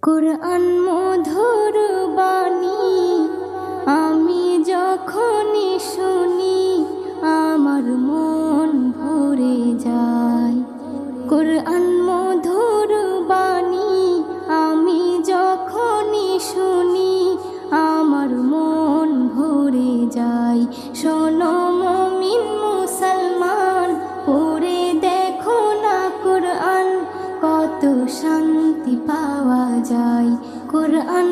কুরআন মধুর বাণী আমি যখনই শুনি আমার মন ভরে যায়। কুরআন মধুর বাণী আমি যখনই শুনি আমার মন ভরে যায়। শোনো মুমিন মুসলমান, পড়ে দেখো না কুরআন, কত শান্তি পাওয়া যায়। কুরআন